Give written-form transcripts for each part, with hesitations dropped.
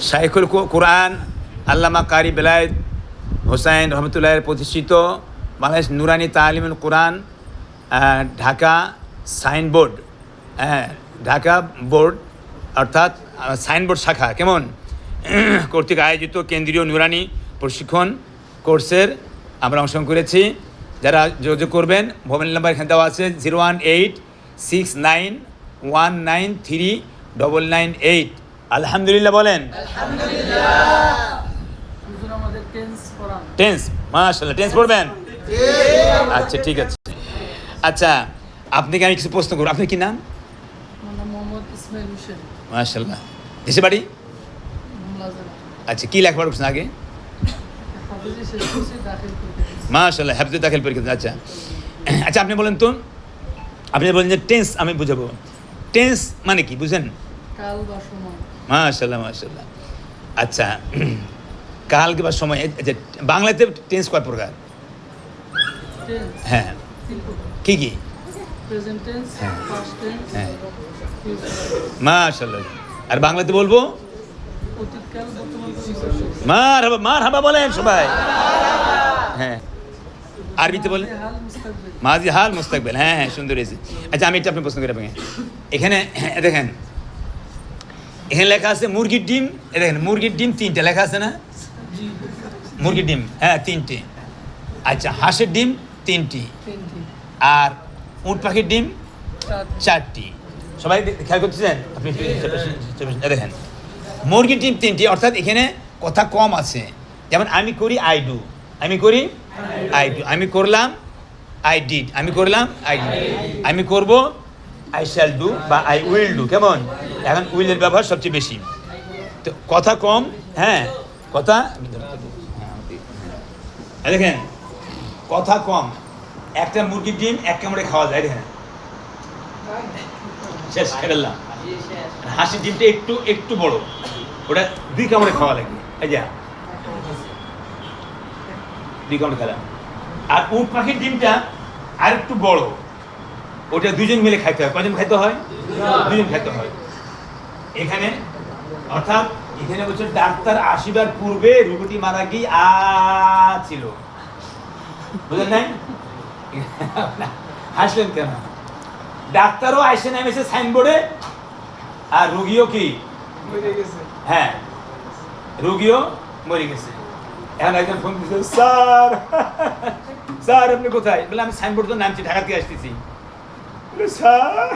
শাইখুল কোরআন আল্লামা কারি বেলায়েত হোসাইন রহমতুল্লাহের প্রতিষ্ঠিত বাংলাদেশ নুরানি তালিমুল কোরআন Dhaka signboard, Dhaka board অর্থাৎ signboard শাখা কেমন কর্তৃক আয়োজিত কেন্দ্রীয় নুরানি প্রশিক্ষণ কোর্সের আমরা অংশগ্রহণ করেছি। যারা যোগাযোগ করবেন, মোবাইল নাম্বার এখানে দেওয়া আছে 01869193998। আলহামদুলিল্লাহ বলেন। টেন্স মাশাআল্লাহ, টেন্স পড়বেন? আচ্ছা ঠিক আছে। আচ্ছা আপনাকে আমি কিছু প্রশ্ন করব, আপনার কি নাম? মাশাআল্লাহ। দেশে বাড়ি? আচ্ছা কি লেখাপড়া করছেন আগে? মাশাআল্লাহ, হাফিজ দাখিল পরীক্ষা। আচ্ছা আচ্ছা আপনি বলেন তো, আপনি বলেন যে টেন্স আমি বুঝাবো, টেন্স মানে কি বুঝেন? কাল বা সময়। মাশাআল্লাহ মাশাআল্লাহ। আচ্ছা কাল বা সময়, বাংলাতে টেন্স কয় প্রকার? হ্যাঁ কি কি? প্রেজেন্ট টেন্স, পাস্ট টেন্স, হ্যাঁ ফিউচার। মাশাআল্লাহ। আর বাংলাতে বলবো অতীতকাল, বর্তমান, ভবিষ্যৎ। মারহাবা বলেন সবাই। হ্যাঁ আরবিতে বলেন হাল, মুস্তাকবিল। মাজি হাল মুস্তাকবিল। হ্যাঁ হ্যাঁ সুন্দর হয়েছে। আচ্ছা আমি এটা আপনি প্রশ্ন করে আপনাকে, এখানে দেখেন এখানে লেখা আছে মুরগির ডিম, দেখেন মুরগির ডিম তিনটে লেখা আছে না? মুরগির ডিম হ্যাঁ তিনটে। আচ্ছা হাঁসের ডিম তিনটি, তিনটি। আর উট পাখির ডিম চারটি। সবাই খেয়াল করতেছেন আপনি? দেখেন মুরগির ডিম তিনটি, অর্থাৎ এখানে কথা কম আছে। যেমন আমি করি আই ডু, আমি করি আই ডু, আমি করলাম আই ডিড, আমি করলাম আই ডিড, আমি করব আই শ্যাল ডু বা আই উইল ডু। কেমন? এখন উইলের ব্যবহার সবচেয়ে বেশি, তো কথা কম। হ্যাঁ কথা দেখেন কথা কম। একটা মুরগির ডিম এক কামড়ে খাওয়া যায়, দেখেন শেষ খেলাম। হাঁসির ডিমটা একটু একটু বড়, ওটা দুই কামড়ে খাওয়া লাগে, এই যা দুই কামড়ে খেলাম। আর উট পাখির ডিমটা আর একটু বড়, ওটা দুজন মিলে খাইতে হয়। কজন খাইতে হয়? দুজন খাইতে হয়। এখানে অর্থাৎ এখানে বলছে ডাক্তার আসিবার পূর্বে রোগীটি মারা গিয়ে ছিল, বুঝলেন নাই? হাসলেন কেন? ডাক্তারও আইসে নামেছে সাইনবোর্ডে, আর রোগীও কি হ্যাঁ রোগীও মরে গেছে। এখন একজন ফোন দিচ্ছে, স্যার স্যার আপনি কোথায়? বলে আমি সাইনবোর্ড তো নামছি, ঢাকা থেকে আসতেছি। স্যার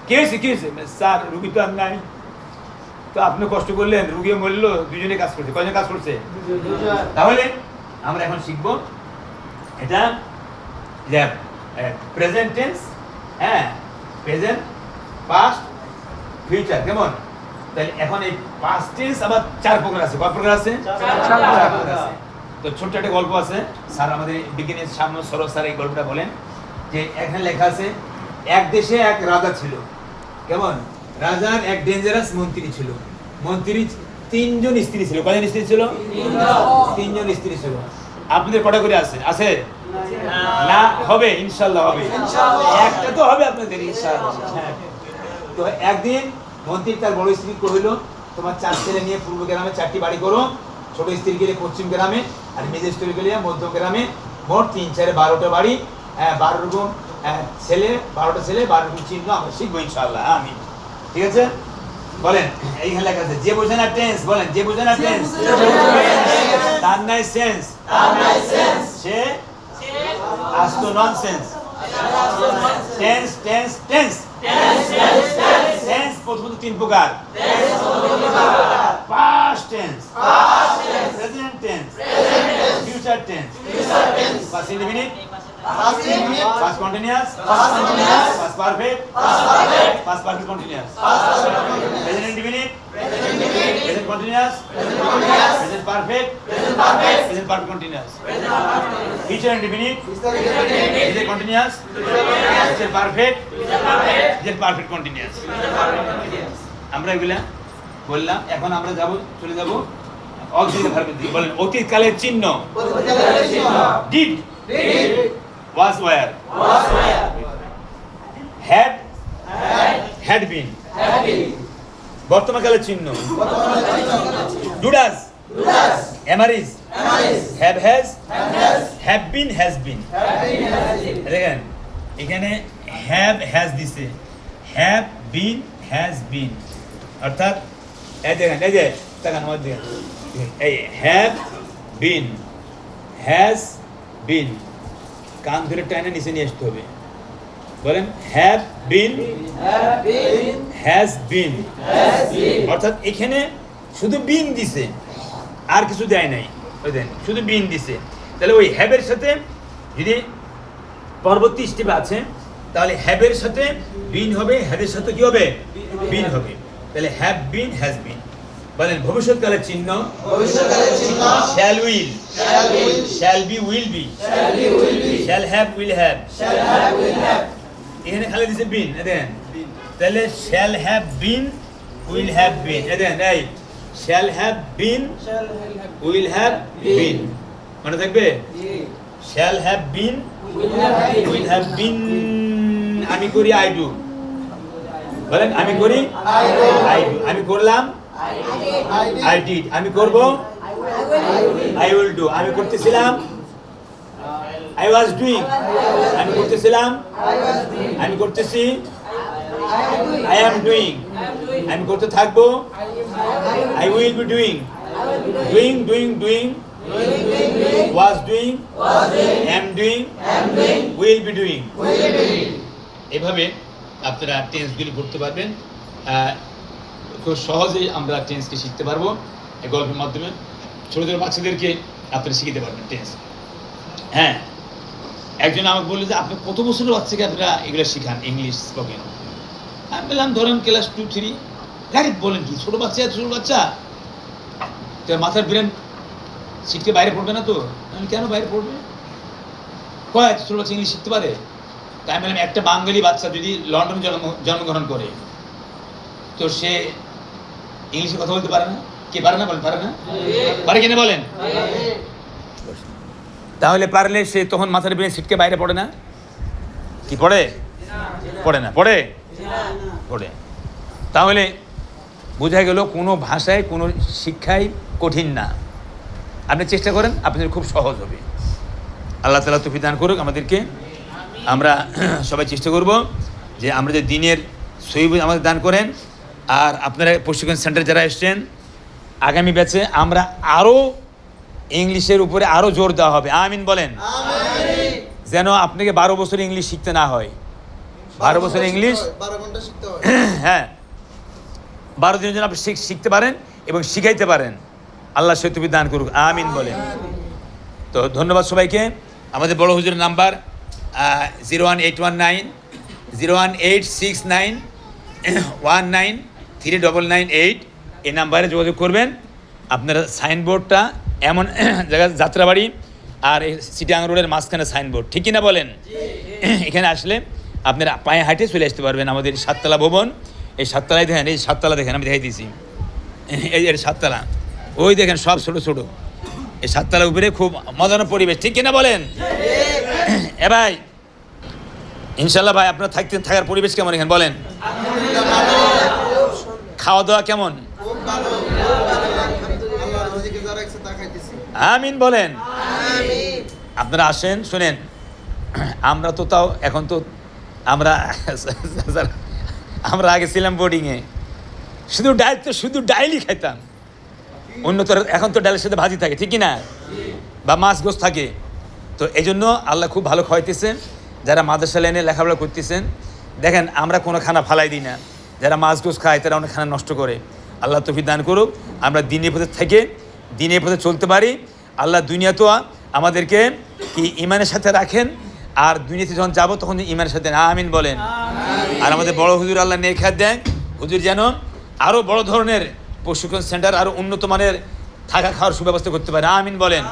কি হয়েছে কি হয়েছে? স্যার রুগী তো আর নাই। তো আপনি কষ্ট করলেন, রুগীও মরলো, দুজনে কাজ করছে। কয়জন কাজ করছে? তাহলে আমরা এখন শিখবো এটা প্রেজেন্ট টেন্স, হ্যাঁ প্রেজেন্ট, পাস্ট, ফিউচার। কেমন? তাহলে এখন এই পাস্ট টেন্স আবার চার প্রকার আছে। কয় প্রকার আছে? চার প্রকার আছে। তো ছোট্ট একটা গল্প আছে, স্যার আমাদের বিজ্ঞানের সামনে সরব স্যার এই গল্পটা বলেন যে এখানে লেখা আছে এক দেশে এক রাজা ছিল। কেমন? রাজার এক ডেঞ্জারাস মন্ত্রী ছিল। মন্ত্রীর তিনজন স্ত্রী ছিল। কয়জন স্ত্রী ছিল? তিনজন স্ত্রী ছিল। আপনাদের কটা করে আছে? আছে না? হবে ইনশাআল্লাহ হবে, একটা তো হবে আপনাদের ইনশাআল্লাহ। হ্যাঁ তো একদিন মন্ত্রী তার বড় স্ত্রী কহিল, তোমার চার ছেলে নিয়ে পূর্ব গ্রামে চারটি বাড়ি করো, ছোট স্ত্রী গেলে পশ্চিম গ্রামে, আর মেজ স্ত্রী গেলে মধ্য গ্রামে। মোট 3-4-12টা বাড়ি, 12 রকম ছেলে, 12টা ছেলে, 12 রকম চিহ্ন আমরা শিখবো ইনশাআল্লাহ। আমি ঠিক আছে বলেন। এইখানে লেখা আছে যে বোঝে না টেন্স, বলেন যে বোঝে না টেন্স তার নাই সেন্স, সে আস্ত nonsense. Tense tense tense tense প্রথমত তিন প্রকার: past tense, present tense, future tense. Past indefinite, past continuous, past perfect, past perfect continuous. Present indefinite, present continuous, present perfect, present perfect continuous. Future indefinite, present continuous, present perfect, present perfect continuous. আমরা এগুলা বললাম। এখন আমরা চলে যাব auxiliary ভার্বের দিকে। বলেন অতীতকালের চিহ্ন। Did, was where, had been, বর্তমানকালের চিহ্ন do does am are is have has have been has been দেখেন এখানে হ্যাভ হ্যাজ দিছে হ্যাভ বিন হ্যাজ বিন অর্থাৎ এই দেখেন এই যে তাকান আমার দিকে এই হ্যাভ বিন হ্যাজ বিন কান ধরে টাইনে নিচে নিয়ে আসতে হবে বলেন হ্যাভ বিন হ্যাজ বিন অর্থাৎ এখানে শুধু বিন দিছে আর কিছু দেয় নাই ওই দেন শুধু বিন দিছে তাহলে ওই হ্যাভের সাথে যদি পরবর্তী স্টেপ আছে তাহলে হ্যাভের সাথে বিন হবে হ্যাভের সাথে কি হবে বিন হবে তাহলে হ্যাভ বিন হ্যাজ বিন বলেন ভবিষ্যৎকালের চিহ্ন shall will shall be will be shall have will have এখানে খালি দিছে বিন দেখেন তাহলে shall have been will have been দেখেন এই shall have been will have been মনে থাকবে shall have been will have been আমি করি আই ডু বলেন আমি করি আই ডু আমি করলাম আই ডিড আমি করব আই উইল ডু আমি করতেছিলাম I was doing আমি করতেছিলাম আমি করতেছি I am doing আমি করতে থাকবো I will be doing doing was doing am doing will be doing এভাবে আপনারা টেন্সগুলি করতে পারবেন খুব সহজেই আমরা টেন্সকে শিখতে পারবো এই গল্পের মাধ্যমে ছোট ছোট বাচ্চাদেরকে আপনারা শিখতে পারবেন টেন্স হ্যাঁ একজন আমাকে বললো যে আপনি কত বছরের বাচ্চাকে আপনারা এগুলো শিখান ইংলিশ স্পোকেন আমি বললাম ধরেন ক্লাস 2-3 ডাইরেক্ট বলেন কি ছোট বাচ্চা তোর মাথার ব্রেন শিখতে বাইরে পড়বে না তো আমি কেন বাইরে পড়বে কয় ছোট বাচ্চা ইংলিশ শিখতে পারে তাই আমি বললাম একটা বাঙালি বাচ্চা যদি লন্ডনে জন্মগ্রহণ করে তো সে ইংলিশে কথা বলতে পারে না কে পারে না বলেন পারে না পারে কিনা বলেন তাহলে পারলে সে তখন মাথার ব্রেন ছিটকে বাইরে পড়ে না কি পড়ে পড়ে না পড়ে পড়ে তাহলে বোঝা গেল কোনো ভাষায় কোনো শিক্ষাই কঠিন না আপনি চেষ্টা করেন আপনাদের খুব সহজ হবে আল্লাহ তাআলা তৌফিক দান করুক আমাদেরকে আমরা সবাই চেষ্টা করব যে আমরা যে দিনের সহিহ আমাদের দান করেন আর আপনারা প্রশিক্ষণ সেন্টার যারা এসছেন আগামী ব্যাচে আমরা আরও ইংলিশের উপরে আরও জোর দেওয়া হবে আমিন বলেন যেন আপনাকে 12 বছর ইংলিশ শিখতে না হয় 12 বছর ইংলিশ 12 ঘন্টা শিখতে হয় হ্যাঁ 12 দিনের জন্য আপনি শিখতে পারেন এবং শিখাইতে পারেন আল্লাহ সে তৌফিক দান করুক আমিন বলেন তো ধন্যবাদ সবাইকে আমাদের বড় হুজুরের নাম্বার 01819 এই নাম্বারে যোগাযোগ করবেন আপনারা সাইনবোর্ডটা এমন জায়গায় যাত্রাবাড়ি আর এই সিটিয়াং রোডের মাঝখানে সাইনবোর্ড ঠিক কিনা বলেন এখানে আসলে আপনারা পায়ে হাঁটে চলে আসতে পারবেন আমাদের 7তলা ভবন এই 7তলায় দেখেন এই 7তলা দেখেন আমি দেখাই দিয়েছি এই 7তলা ওই দেখেন সব ছোটো ছোটো এই 7তলার উপরে খুব মজার পরিবেশ ঠিক কিনা বলেন এ ভাই ইনশাল্লাহ ভাই আপনার থাকার পরিবেশ কেমন এখানে বলেন খাওয়া দাওয়া কেমন আমিন বলেন আপনারা আসেন শুনেন আমরা তো তাও এখন তো আমরা আগে ছিলাম বোর্ডিংয়ে শুধু ডাইলই খাইতাম উন্নত এখন তো ডালের সাথে ভাজি থাকে ঠিক না বা মাছ গোছ থাকে তো এই জন্য আল্লাহ খুব ভালো খাওয়াইতেছে যারা মাদ্রাসা লাইনে লেখাপড়া করতেছেন দেখেন আমরা কোনো খানা ফালাই দিই না যারা মাছ গোছ খায় তারা অনেক খানা নষ্ট করে আল্লাহ তৌফিক দান করুক আমরা দিনের পথে থেকে দিনের পথে চলতে পারি আল্লাহ দুনিয়া তো আমাদেরকে কি ইমানের সাথে রাখেন আর দুনিয়াতে যখন যাবো তখন ইমানের সাথে আমিন বলেন আর আমাদের বড় হুজুর আল্লাহ নেখাত দেন হুজুর যেন আরও বড় ধরনের প্রশিক্ষণ সেন্টার আরও উন্নত মানের থাকা খাওয়ার সুব্যবস্থা করতে পারে আমিন বলেন